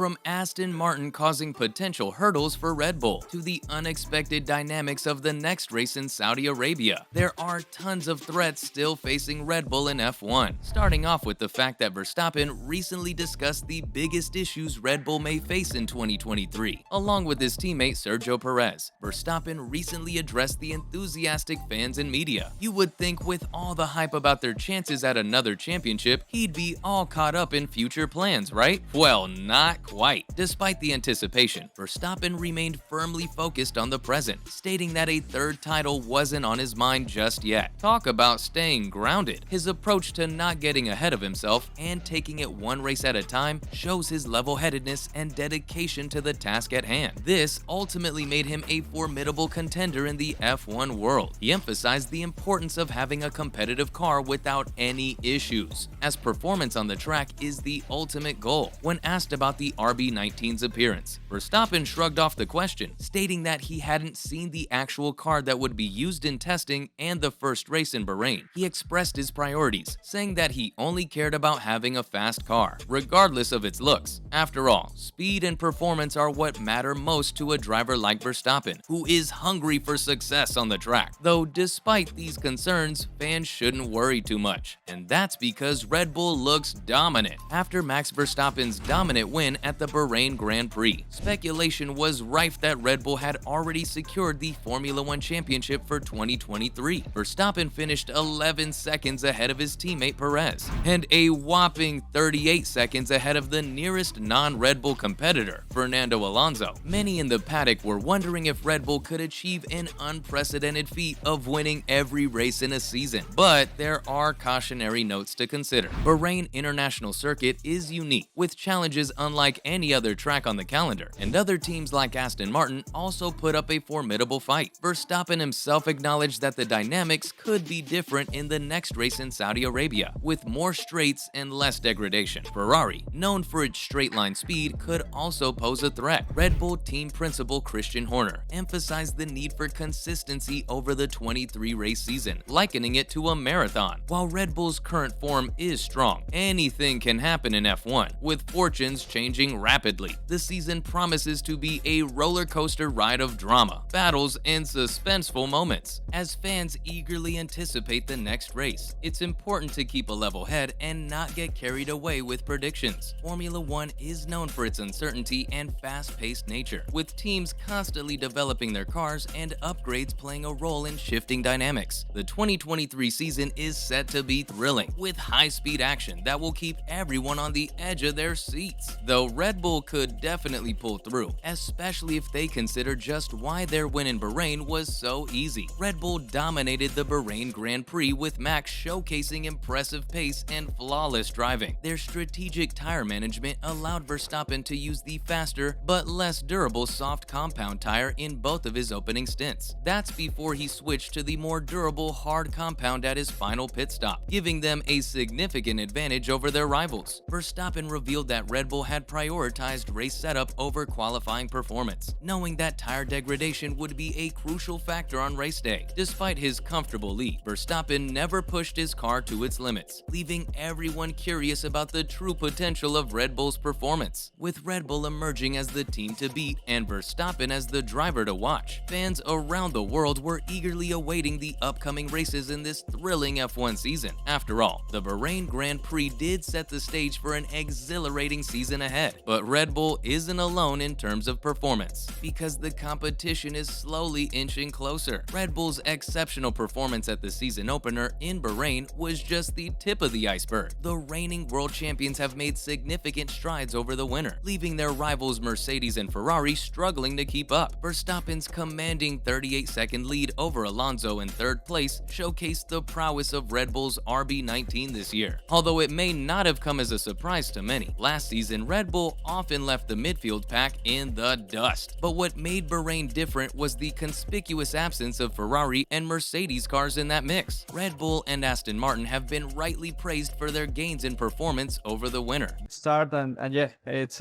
From Aston Martin causing potential hurdles for Red Bull to the unexpected dynamics of the next race in Saudi Arabia, there are tons of threats still facing Red Bull in F1. Starting off with the fact that Verstappen recently discussed the biggest issues Red Bull may face in 2023, along with his teammate Sergio Perez. Verstappen recently addressed the enthusiastic fans and media. You would think with all the hype about their chances at another championship, he'd be all caught up in future plans, right? Well, not quite. Despite the anticipation, Verstappen remained firmly focused on the present, stating that a third title wasn't on his mind just yet. Talk about staying grounded. His approach to not getting ahead of himself and taking it one race at a time shows his level-headedness and dedication to the task at hand. This ultimately made him a formidable contender in the F1 world. He emphasized the importance of having a competitive car without any issues, as performance on the track is the ultimate goal. When asked about the RB19's appearance, Verstappen shrugged off the question, stating that he hadn't seen the actual car that would be used in testing and the first race in Bahrain. He expressed his priorities, saying that he only cared about having a fast car, regardless of its looks. After all, speed and performance are what matter most to a driver like Verstappen, who is hungry for success on the track. Though despite these concerns, fans shouldn't worry too much, and that's because Red Bull looks dominant. After Max Verstappen's dominant win at the Bahrain Grand Prix, speculation was rife that Red Bull had already secured the Formula One championship for 2023. Verstappen finished 11 seconds ahead of his teammate Perez, and a whopping 38 seconds ahead of the nearest non-Red Bull competitor, Fernando Alonso. Many in the paddock were wondering if Red Bull could achieve an unprecedented feat of winning every race in a season, but there are cautionary notes to consider. Bahrain International Circuit is unique, with challenges unlike any other track on the calendar, and other teams like Aston Martin also put up a formidable fight. Verstappen himself acknowledged that the dynamics could be different in the next race in Saudi Arabia, with more straights and less degradation. Ferrari, known for its straight-line speed, could also pose a threat. Red Bull team principal Christian Horner emphasized the need for consistency over the 23-race season, likening it to a marathon. While Red Bull's current form is strong, anything can happen in F1, with fortunes changing rapidly. The season promises to be a roller coaster ride of drama, battles, and suspenseful moments. As fans eagerly anticipate the next race, it's important to keep a level head and not get carried away with predictions. Formula One is known for its uncertainty and fast-paced nature, with teams constantly developing their cars and upgrades playing a role in shifting dynamics. The 2023 season is set to be thrilling, with high-speed action that will keep everyone on the edge of their seats. Though Red Bull could definitely pull through, especially if they consider just why their win in Bahrain was so easy. Red Bull dominated the Bahrain Grand Prix, with Max showcasing impressive pace and flawless driving. Their strategic tire management allowed Verstappen to use the faster but less durable soft compound tire in both of his opening stints. That's before he switched to the more durable hard compound at his final pit stop, giving them a significant advantage over their rivals. Verstappen revealed that Red Bull had prioritized race setup over qualifying performance, knowing that tire degradation would be a crucial factor on race day. Despite his comfortable lead, Verstappen never pushed his car to its limits, leaving everyone curious about the true potential of Red Bull's performance. With Red Bull emerging as the team to beat and Verstappen as the driver to watch, fans around the world were eagerly awaiting the upcoming races in this thrilling F1 season. After all, the Bahrain Grand Prix did set the stage for an exhilarating season ahead, but Red Bull isn't alone in terms of performance, because the competition is slowly inching closer. Red Bull's exceptional performance at the season opener in Bahrain was just the tip of the iceberg. The reigning world champions have made significant strides over the winter, leaving their rivals Mercedes and Ferrari struggling to keep up. Verstappen's commanding 38-second lead over Alonso in third place showcased the prowess of Red Bull's RB19 this year. Although it may not have come as a surprise to many, last season Red Bull often left the midfield pack in the dust. But what made Bahrain different was the conspicuous absence of Ferrari and Mercedes cars in that mix. Red Bull and Aston Martin have been rightly praised for their gains in performance over the winter. Start and yeah, it's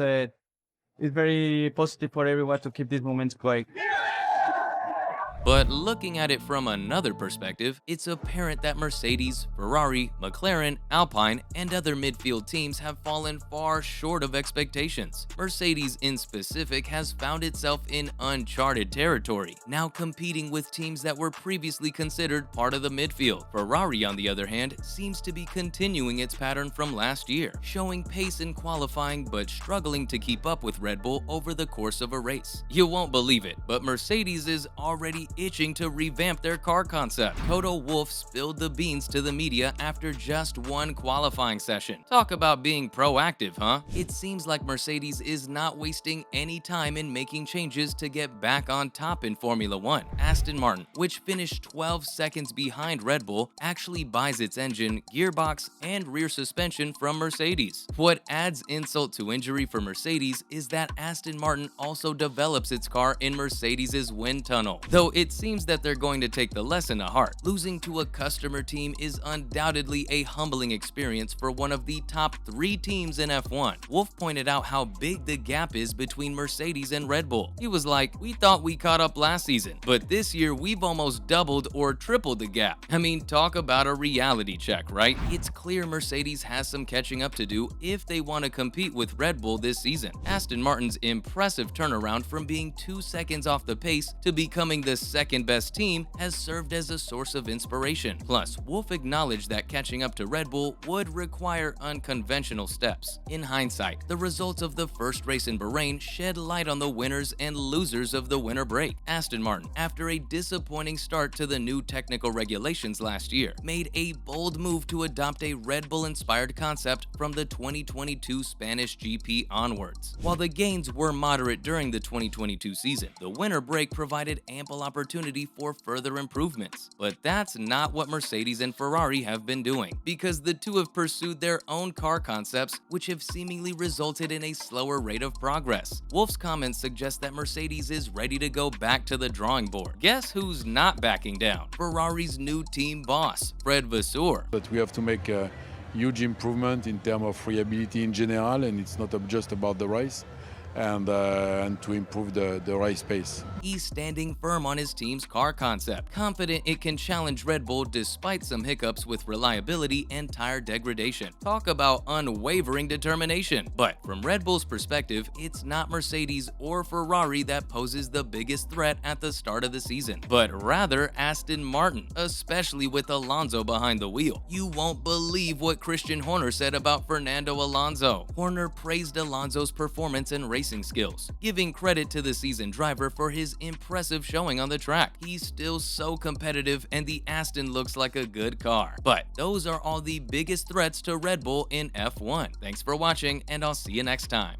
very positive for everyone to keep these moments going. But looking at it from another perspective, it's apparent that Mercedes, Ferrari, McLaren, Alpine, and other midfield teams have fallen far short of expectations. Mercedes in specific has found itself in uncharted territory, now competing with teams that were previously considered part of the midfield. Ferrari, on the other hand, seems to be continuing its pattern from last year, showing pace in qualifying but struggling to keep up with Red Bull over the course of a race. You won't believe it, but Mercedes is already itching to revamp their car concept. Toto Wolff spilled the beans to the media after just one qualifying session. Talk about being proactive, huh? It seems like Mercedes is not wasting any time in making changes to get back on top in Formula One. Aston Martin, which finished 12 seconds behind Red Bull, actually buys its engine, gearbox, and rear suspension from Mercedes. What adds insult to injury for Mercedes is that Aston Martin also develops its car in Mercedes's wind tunnel. Though it seems that they're going to take the lesson to heart. Losing to a customer team is undoubtedly a humbling experience for one of the top 3 teams in F1. Wolff pointed out how big the gap is between Mercedes and Red Bull. He was like, "We thought we caught up last season, but this year we've almost doubled or tripled the gap." I mean, talk about a reality check, right? It's clear Mercedes has some catching up to do if they want to compete with Red Bull this season. Aston Martin's impressive turnaround from being 2 seconds off the pace to becoming the second best team has served as a source of inspiration. Plus, Wolff acknowledged that catching up to Red Bull would require unconventional steps. In hindsight, the results of the first race in Bahrain shed light on the winners and losers of the winter break. Aston Martin, after a disappointing start to the new technical regulations last year, made a bold move to adopt a Red Bull-inspired concept from the 2022 Spanish GP onwards. While the gains were moderate during the 2022 season, the winter break provided ample opportunity for further improvements. But that's not what Mercedes and Ferrari have been doing, because the two have pursued their own car concepts, which have seemingly resulted in a slower rate of progress. Wolff's comments suggest that Mercedes is ready to go back to the drawing board. Guess who's not backing down? Ferrari's new team boss, Fred Vasseur. But we have to make a huge improvement in terms of reliability in general, and it's not just about the race. And to improve the race pace. He's standing firm on his team's car concept, confident it can challenge Red Bull despite some hiccups with reliability and tire degradation. Talk about unwavering determination. But from Red Bull's perspective, it's not Mercedes or Ferrari that poses the biggest threat at the start of the season, but rather Aston Martin, especially with Alonso behind the wheel. You won't believe what Christian Horner said about Fernando Alonso. Horner praised Alonso's performance and racing skills, giving credit to the seasoned driver for his impressive showing on the track. He's still so competitive and the Aston looks like a good car. But those are all the biggest threats to Red Bull in F1. Thanks for watching and I'll see you next time.